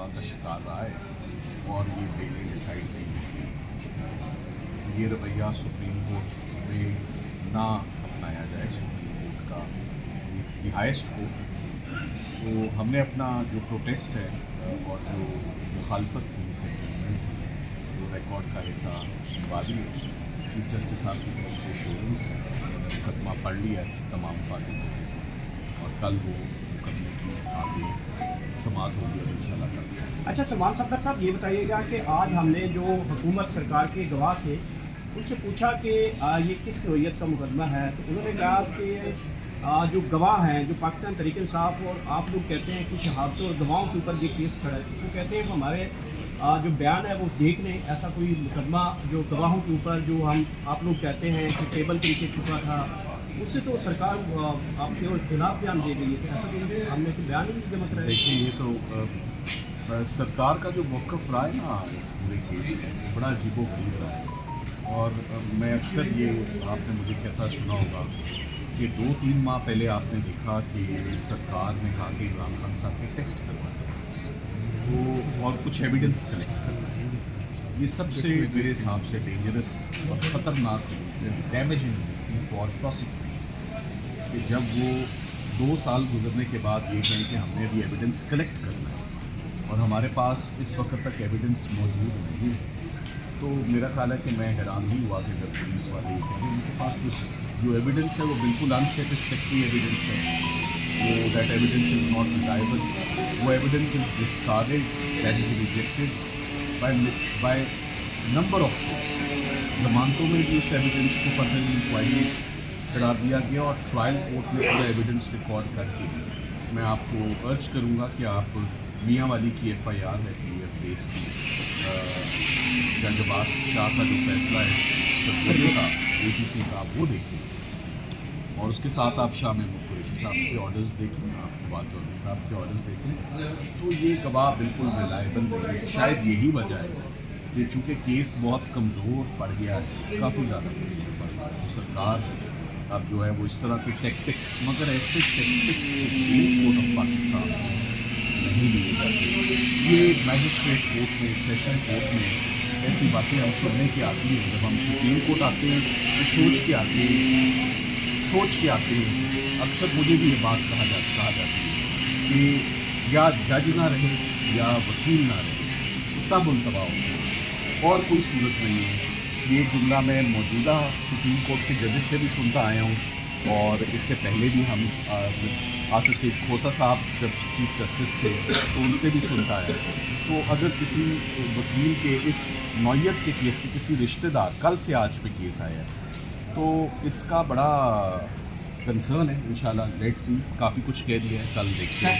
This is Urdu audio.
دباؤ کا شکار رہا ہے اور یہ بیلیں ڈیسائیڈ نہیں ہوئی. یہ رویہ سپریم کورٹ میں نہ اپنایا جائے. سپریم کورٹ کا اٹس دی ہائیسٹ کورٹ. تو ہم نے اپنا جو پروٹیسٹ ہے اور جو مخالفت کی سیٹلمنٹ کی جو ریکارڈ کا حصہ وادی ہے. چیف جسٹس صاحب کی طرف سے ایشورنس ہے, مقدمہ پڑھ لیا ہے تمام پارٹیوں سے, اور کل وہ مقدمے کی آگے سماعت ہوگی اور انشاءاللہ کل. اچھا سلمان صفدر صاحب, یہ بتائیے گا کہ آج ہم نے جو حکومت سرکار کے گواہ تھے ان سے پوچھا کہ یہ کس نوعیت کا مقدمہ ہے, تو انہوں نے کہا کہ جو گواہ ہیں جو پاکستان تحریک انصاف اور آپ لوگ کہتے ہیں کہ شہادتوں اور گواہوں کے اوپر یہ کیس کھڑا ہے, وہ کہتے ہیں کہ ہمارے جو بیان ہے وہ دیکھ لیں, ایسا کوئی مقدمہ جو گواہوں کے اوپر جو ہم آپ لوگ کہتے ہیں کہ ٹیبل کے نیچے چکا تھا اس سے تو سرکار آپ کے خلاف بیان دے گئی ہے, ایسا کوئی ہم نے بیان ہی نہیں جمع کرایا. دیکھیے یہ تو سرکار کا جو موقف رہا ہے نا اس پورے کیس میں بڑا عجیب و غریب رہا ہے. اور میں اکثر یہ آپ نے مجھے کہتا سنا ہوگا کہ 2-3 ماہ پہلے آپ نے دیکھا کہ سرکار نے کہا کہ عمران خان صاحب کے ٹیسٹ کروائے وہ اور کچھ ایویڈنس کلیکٹ کرنا. یہ سب سے میرے حساب سے ڈینجرس اور خطرناک ڈیمیجنگ فار پروسیکیوشن کہ جب وہ 2 سال گزرنے کے بعد یہ کہیں کہ ہم نے ابھی ایویڈنس کلیکٹ کرنا ہے اور ہمارے پاس اس وقت تک ایویڈنس موجود نہیں ہے. تو میرا خیال ہے کہ میں حیران نہیں ہوا کہ جب پولیس والے یہ کہیں ان کے پاس جو ایویڈنس ہے وہ بالکل انسیٹسفیکٹری ایویڈنس ہے, وہ that evidence is not reliable, وہ evidence is discarded, that is rejected by number of ضمانتوں میں بھی اس ایویڈنس کو فردر انکوائری قرار دیا گیا اور ٹرائل کورٹ میں پورا ایویڈنس ریکارڈ کر کے میں آپ کو ارج کروں گا کہ آپ میاں والی کی FIR ہے پی ایف کیس کی جج عباس شاہ کا جو فیصلہ ہے سرکاری کا APC کا وہ دیکھیں, اور اس کے ساتھ آپ شاہ محمود قریشی صاحب کے آرڈرز دیکھیں, آپ فواد چودھری صاحب کے آرڈرز دیکھیں. تو یہ گواہ بالکل ریلائبل نہیں ہے. شاید یہی وجہ ہے کہ چونکہ کیس بہت کمزور پڑ گیا ہے, کافی زیادہ کمزور پڑ گیا ہے, سرکار اب جو ہے وہ اس طرح کے ٹیکٹکس مگر ایسے tactics supreme court of Pakistan نہیں لیے جاتے. یہ میجسٹریٹ کورٹ میں سیشن کورٹ میں ایسی باتیں ہم سننے کی آتی ہیں. جب ہم سپریم کورٹ آتے ہیں تو سوچ کے آتے ہیں. اکثر مجھے بھی یہ بات کہا جاتی ہے کہ یا جج نہ رہے یا وکیل نہ رہے تب انتباہ ہو, اور کوئی صورت نہیں ہے. یہ جملہ میں موجودہ سپریم کورٹ کے ججز سے بھی سنتا آیا ہوں, اور اس سے پہلے بھی ہم آصف سید کھوسہ صاحب جب چیف جسٹس تھے تو ان سے بھی سنتا آیا. تو اگر کسی وکیل کے اس نوعیت کے کیس کے کسی رشتہ دار کل سے آج پہ کیس آیا ہے تو اس کا بڑا کنسرن ہے. انشاءاللہ لیٹس سی, کافی کچھ کہہ دیا ہے, کل دیکھتے ہیں.